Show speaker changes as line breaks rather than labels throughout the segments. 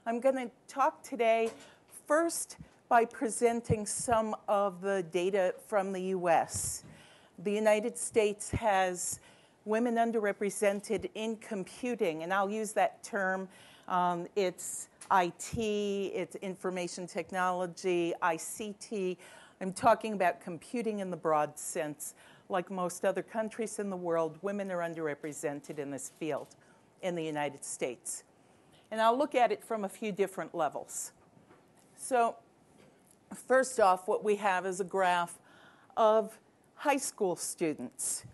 I'm going to talk today first by presenting some of the data from the US. The United States has women underrepresented in computing, and I'll use that term. It's IT, it's information technology, ICT. I'm talking about computing in the broad sense. Like most other countries in the world, women are underrepresented in this field in the United States. And I'll look at it from a few different levels. So first off, what we have is a graph of high school students.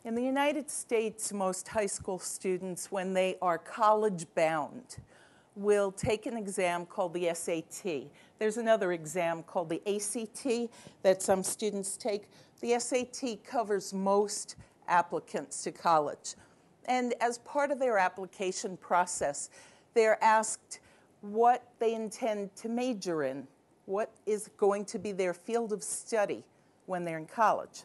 In the United States, most high school students, when they are college-bound, will take an exam called the SAT. There's another exam called the ACT that some students take. The SAT covers most applicants to college. And as part of their application process, they're asked what they intend to major in, what is going to be their field of study when they're in college.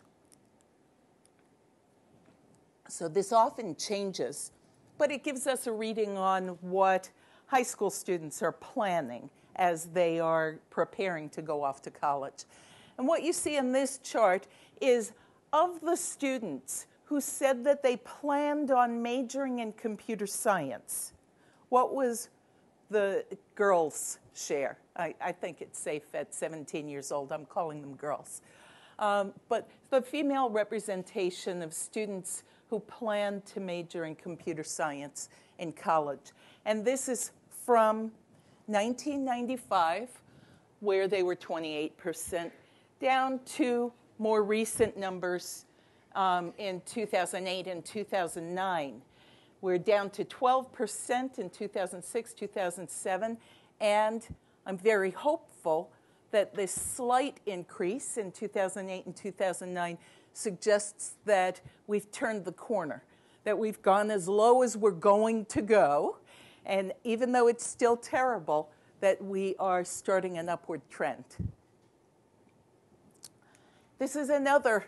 So this often changes, but it gives us a reading on what high school students are planning as they are preparing to go off to college. And what you see in this chart is of the students who said that they planned on majoring in computer science, what was the girls' share? I think it's safe at 17 years old. I'm calling them girls. But the female representation of students who planned to major in computer science in college. And this is from 1995, where they were 28%, down to more recent numbers in 2008 and 2009. We're down to 12% in 2006, 2007, and I'm very hopeful that this slight increase in 2008 and 2009 suggests that we've turned the corner, that we've gone as low as we're going to go, and even though it's still terrible, that we are starting an upward trend. This is another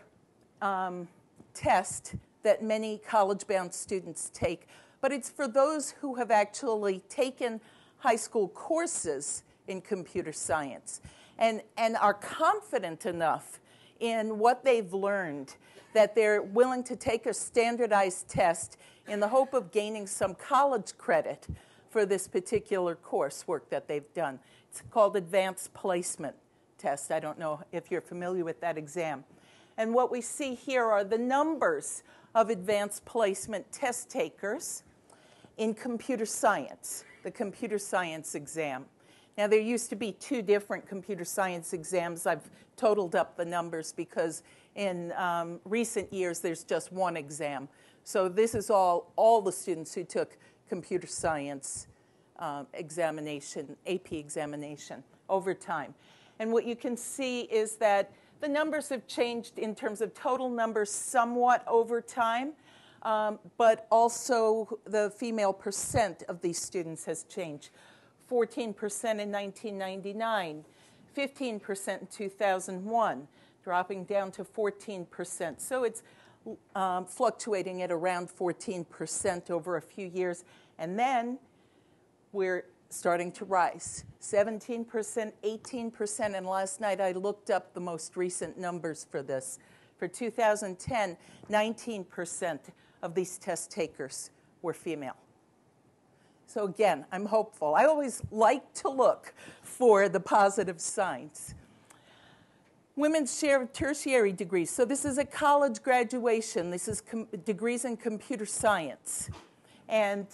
test that many college-bound students take, but it's for those who have actually taken high school courses in computer science and are confident enough in what they've learned that they're willing to take a standardized test in the hope of gaining some college credit for this particular coursework that they've done. It's called Advanced Placement Test. I don't know if you're familiar with that exam. And what we see here are the numbers of advanced placement test takers in computer science, the computer science exam. Now, there used to be two different computer science exams. I've totaled up the numbers because in recent years, there's just one exam. So this is all the students who took computer science examination, AP examination over time. And what you can see is that the numbers have changed in terms of total numbers somewhat over time, but also the female percent of these students has changed. 14% in 1999, 15% in 2001, dropping down to 14%. So it's fluctuating at around 14% over a few years. And then we're starting to rise. 17%, 18%, and last night I looked up the most recent numbers for this. For 2010, 19% of these test takers were female. So again, I'm hopeful. I always like to look for the positive signs. Women's share of tertiary degrees. So this is a college graduation. This is degrees in computer science. And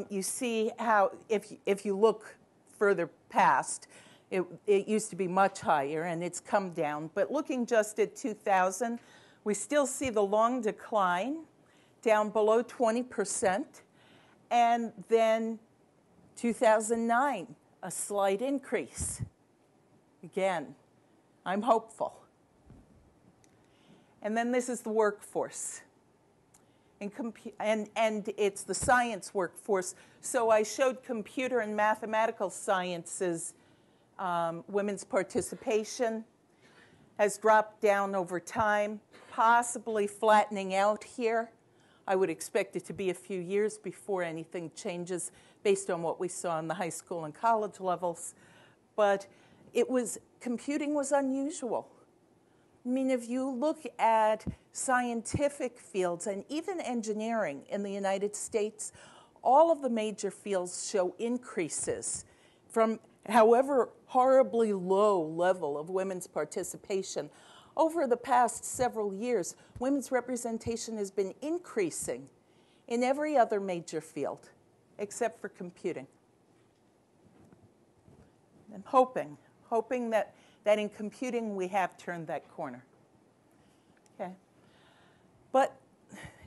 you see how, if you look further past, it used to be much higher, and it's come down. But looking just at 2000, we still see the long decline, down below 20%. And then 2009, a slight increase. Again, I'm hopeful. And then this is the workforce. And it's the science workforce. So I showed computer and mathematical sciences. Women's participation has dropped down over time, possibly flattening out here. I would expect it to be a few years before anything changes based on what we saw in the high school and college levels. But computing was unusual. I mean, if you look at scientific fields and even engineering in the United States, all of the major fields show increases from however horribly low level of women's participation. Over the past several years, women's representation has been increasing in every other major field, except for computing. I'm hoping that in computing we have turned that corner. Okay. But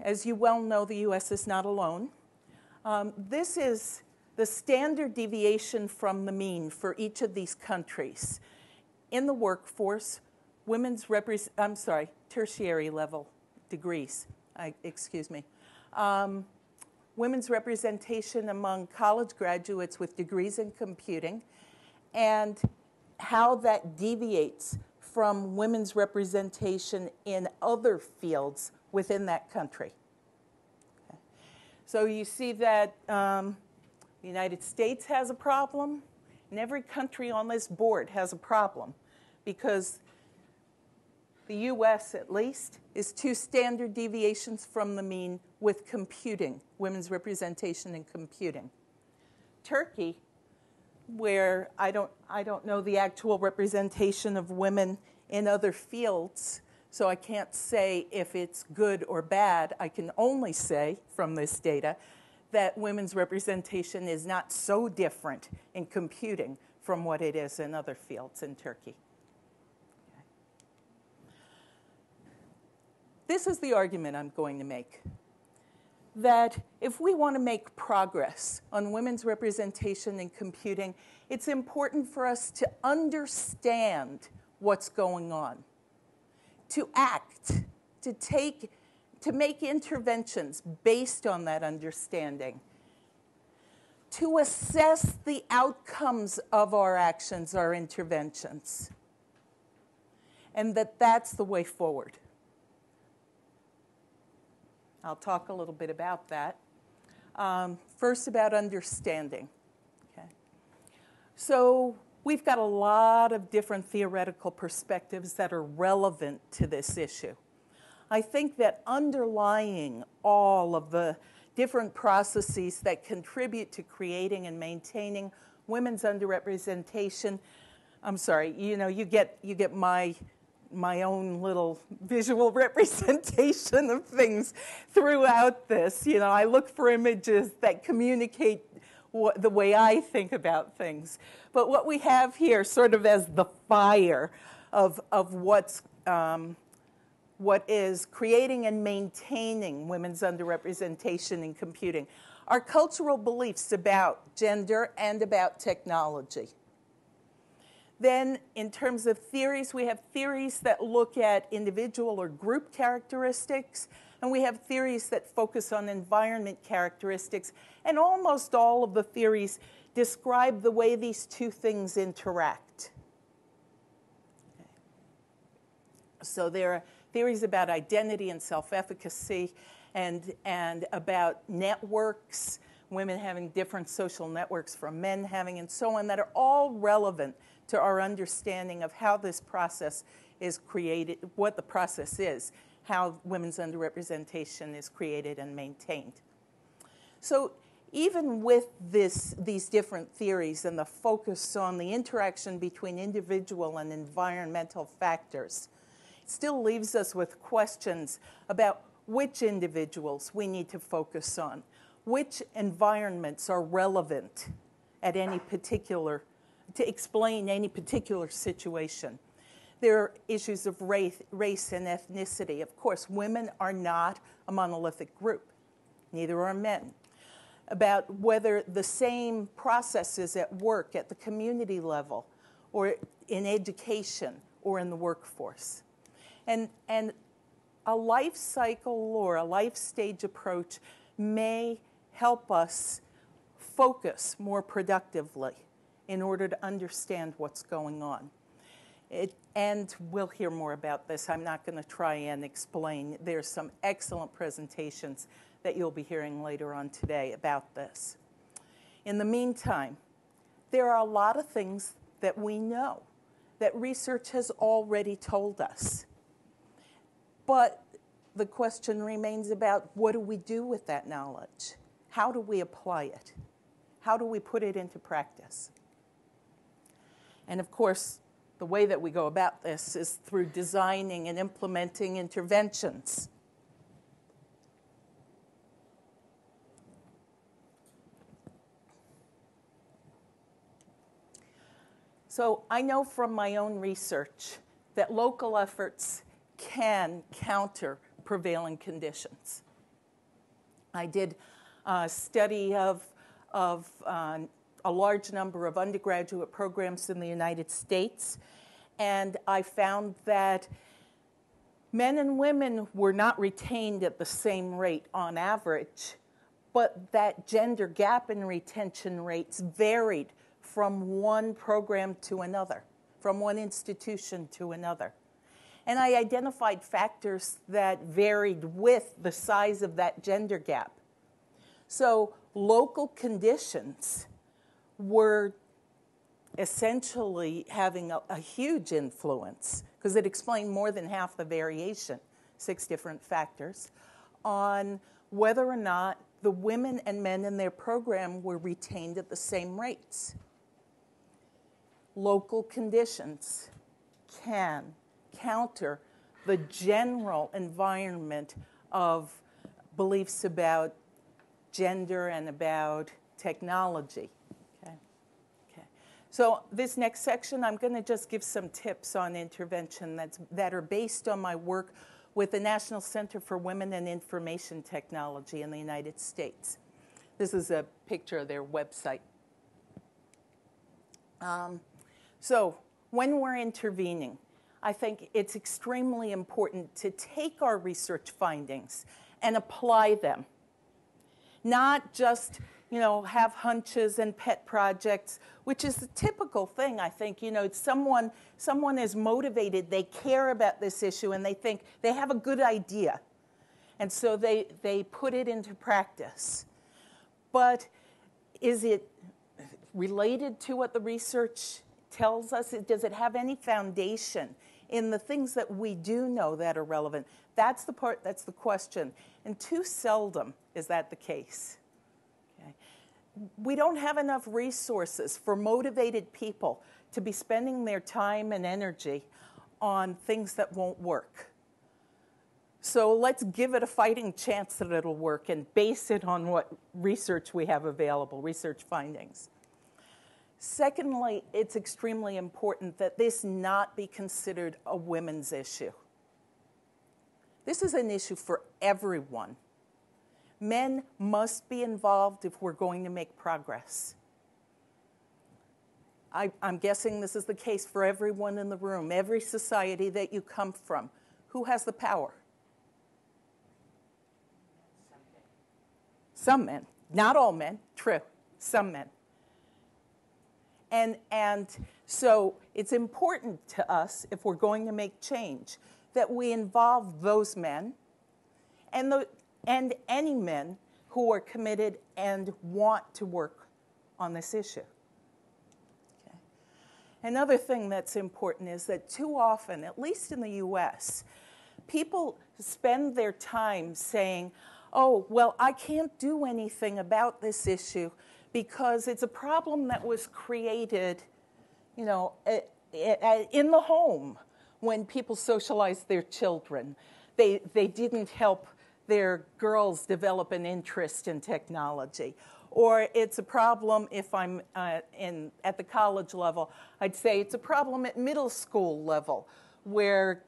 as you well know, the US is not alone. This is the standard deviation from the mean for each of these countries. In the workforce, tertiary level degrees, women's representation among college graduates with degrees in computing, and how that deviates from women's representation in other fields within that country. Okay. So you see that the United States has a problem, and every country on this board has a problem, because the US, at least, is 2 standard deviations from the mean with computing, women's representation in computing. Turkey, where I don't know the actual representation of women in other fields, so I can't say if it's good or bad. I can only say from this data that women's representation is not so different in computing from what it is in other fields in Turkey. Okay. This is the argument I'm going to make, that if we want to make progress on women's representation in computing, it's important for us to understand what's going on, to act, to make interventions based on that understanding, to assess the outcomes of our actions, our interventions, and that's the way forward. I'll talk a little bit about that. First, about understanding. Okay. So we've got a lot of different theoretical perspectives that are relevant to this issue. I think that underlying all of the different processes that contribute to creating and maintaining women's underrepresentation, you get my own little visual representation of things throughout this. I look for images that communicate the way I think about things. But what we have here, sort of as the fire of what is creating and maintaining women's underrepresentation in computing, are cultural beliefs about gender and about technology. Then, in terms of theories, we have theories that look at individual or group characteristics, and we have theories that focus on environment characteristics, and almost all of the theories describe the way these two things interact. Okay. So there are theories about identity and self-efficacy, and about networks, women having different social networks from men having, and so on, that are all relevant to our understanding of how this process is created, what the process is, how women's underrepresentation is created and maintained. So even with these different theories and the focus on the interaction between individual and environmental factors, it still leaves us with questions about which individuals we need to focus on, which environments are relevant at any particular to explain any particular situation. There are issues of race and ethnicity. Of course, women are not a monolithic group. Neither are men. About whether the same processes at work, at the community level, or in education, or in the workforce. And a life cycle or a life stage approach may help us focus more productively in order to understand what's going on. And we'll hear more about this. I'm not going to try and explain. There's some excellent presentations that you'll be hearing later on today about this. In the meantime, there are a lot of things that we know, that research has already told us. But the question remains about, what do we do with that knowledge? How do we apply it? How do we put it into practice? And of course, the way that we go about this is through designing and implementing interventions. So I know from my own research that local efforts can counter prevailing conditions. I did a study of a large number of undergraduate programs in the United States, and I found that men and women were not retained at the same rate on average, but that gender gap in retention rates varied from one program to another, from one institution to another. And I identified factors that varied with the size of that gender gap. So local conditions were essentially having a huge influence, because it explained more than half the variation, 6 different factors, on whether or not the women and men in their program were retained at the same rates. Local conditions can counter the general environment of beliefs about gender and about technology. Okay. So this next section, I'm going to just give some tips on intervention that are based on my work with the National Center for Women and Information Technology in the United States. This is a picture of their website. So when we're intervening, I think it's extremely important to take our research findings and apply them. Not just, have hunches and pet projects, which is the typical thing, I think. Someone is motivated, they care about this issue, and they think they have a good idea. And so they put it into practice. But is it related to what the research tells us? Does it have any foundation in the things that we do know that are relevant? That's the part, that's the question. And too seldom is that the case. Okay. We don't have enough resources for motivated people to be spending their time and energy on things that won't work. So let's give it a fighting chance that it'll work and base it on what research we have available, research findings. Secondly, it's extremely important that this not be considered a women's issue. This is an issue for everyone. Men must be involved if we're going to make progress. I'm guessing this is the case for everyone in the room, every society that you come from. Who has the power? Some men. Not all men, true, some men. And so it's important to us, if we're going to make change, that we involve those men and any men who are committed and want to work on this issue. Okay. Another thing that's important is that too often, at least in the US, people spend their time saying, oh, well, I can't do anything about this issue because it's a problem that was created, in the home when people socialized their children. They didn't help their girls develop an interest in technology. Or it's a problem if I'm at the college level. I'd say it's a problem at middle school level where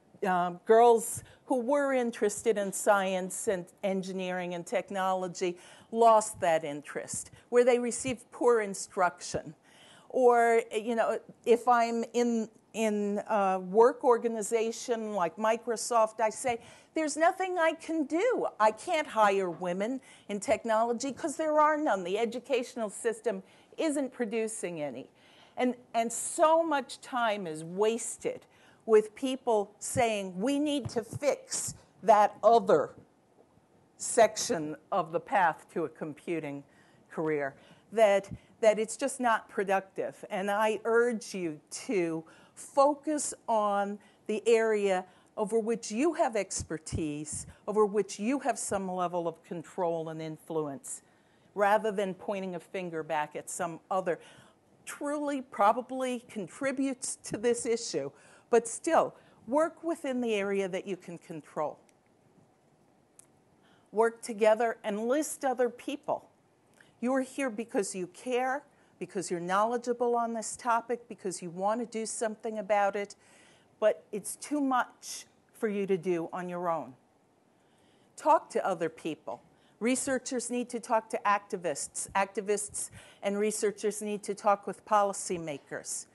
girls who were interested in science and engineering and technology lost that interest, where they received poor instruction. Or, if I'm in a work organization like Microsoft, I say, there's nothing I can do. I can't hire women in technology because there are none. The educational system isn't producing any. And so much time is wasted with people saying, we need to fix that other section of the path to a computing career, that it's just not productive. And I urge you to focus on the area over which you have expertise, over which you have some level of control and influence, rather than pointing a finger back at some other truly probably contributes to this issue, but still, work within the area that you can control. Work together and list other people. You are here because you care, because you're knowledgeable on this topic, because you want to do something about it, but it's too much for you to do on your own. Talk to other people. Researchers need to talk to activists. Activists and researchers need to talk with policymakers.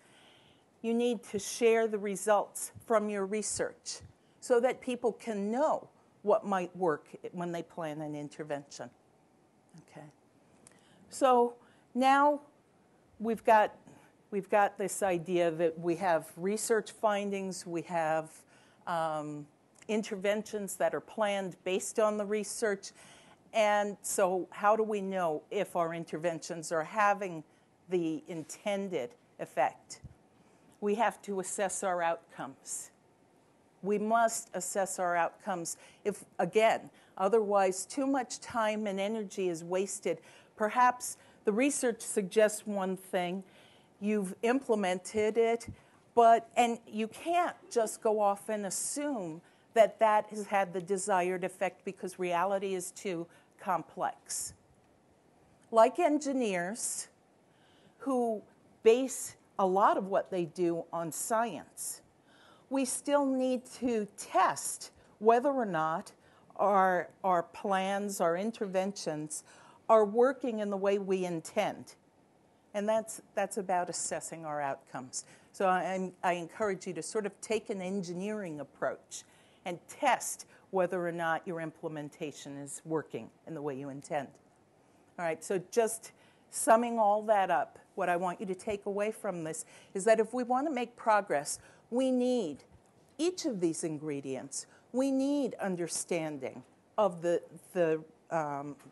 You need to share the results from your research so that people can know what might work when they plan an intervention. Okay. So now we've got this idea that we have research findings, we have interventions that are planned based on the research. And so how do we know if our interventions are having the intended effect? We have to assess our outcomes. We must assess our outcomes. If, again, otherwise too much time and energy is wasted. Perhaps the research suggests one thing, you've implemented it, and you can't just go off and assume that that has had the desired effect because reality is too complex. Like engineers who base a lot of what they do on science, we still need to test whether or not our plans, our interventions are working in the way we intend. And that's about assessing our outcomes. So I encourage you to sort of take an engineering approach and test whether or not your implementation is working in the way you intend. All right, so just summing all that up, what I want you to take away from this is that if we want to make progress, we need each of these ingredients. We need understanding of the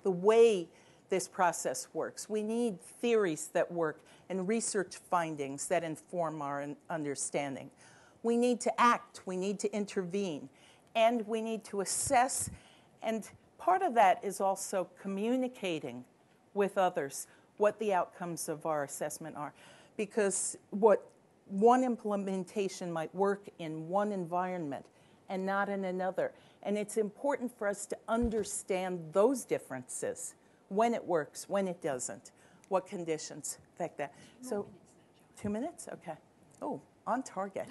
way this process works. We need theories that work and research findings that inform our understanding. We need to act, we need to intervene, and we need to assess. And part of that is also communicating with others what the outcomes of our assessment are. Because what one implementation might work in one environment and not in another. And it's important for us to understand those differences, when it works, when it doesn't, what conditions affect that. So, 2 minutes? Okay. Oh, on target.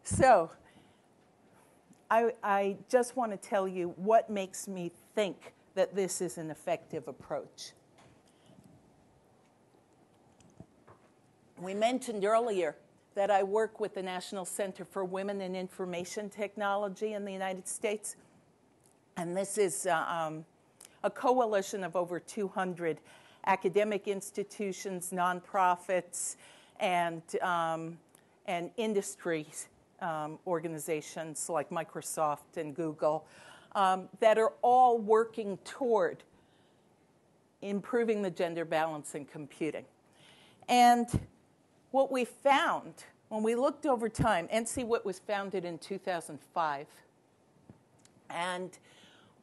So, I just want to tell you what makes me think that this is an effective approach. We mentioned earlier that I work with the National Center for Women in Information Technology in the United States. And this is a coalition of over 200 academic institutions, nonprofits, and industry organizations like Microsoft and Google that are all working toward improving the gender balance in computing. And what we found when we looked over time, NCWIT was founded in 2005, and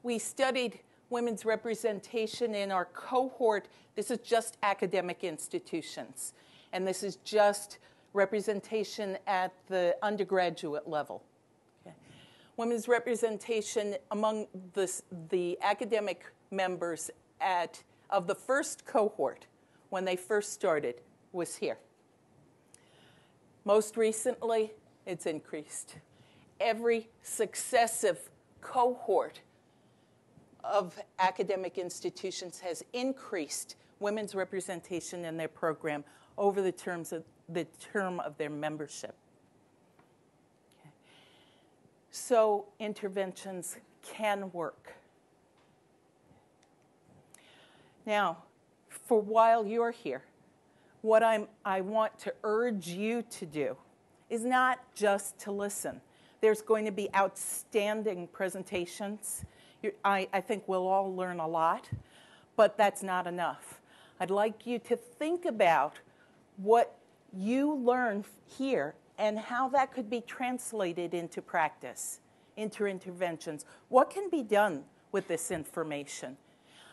we studied women's representation in our cohort. This is just academic institutions, and this is just representation at the undergraduate level. Okay. Women's representation among the academic members of the first cohort when they first started was here. Most recently, it's increased. Every successive cohort of academic institutions has increased women's representation in their program over the term of their membership. Okay. So interventions can work. Now, for while you're here, what I want to urge you to do is not just to listen. There's going to be outstanding presentations. I think we'll all learn a lot, but that's not enough. I'd like you to think about what you learn here and how that could be translated into practice, into interventions. What can be done with this information?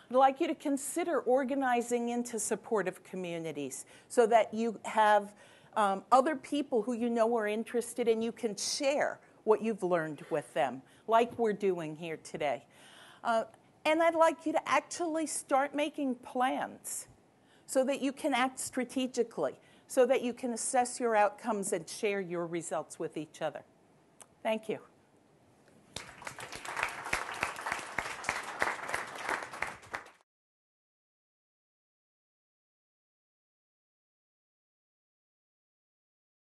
I'd like you to consider organizing into supportive communities so that you have other people who you know are interested and you can share what you've learned with them, like we're doing here today. And I'd like you to actually start making plans so that you can act strategically, so that you can assess your outcomes and share your results with each other. Thank you.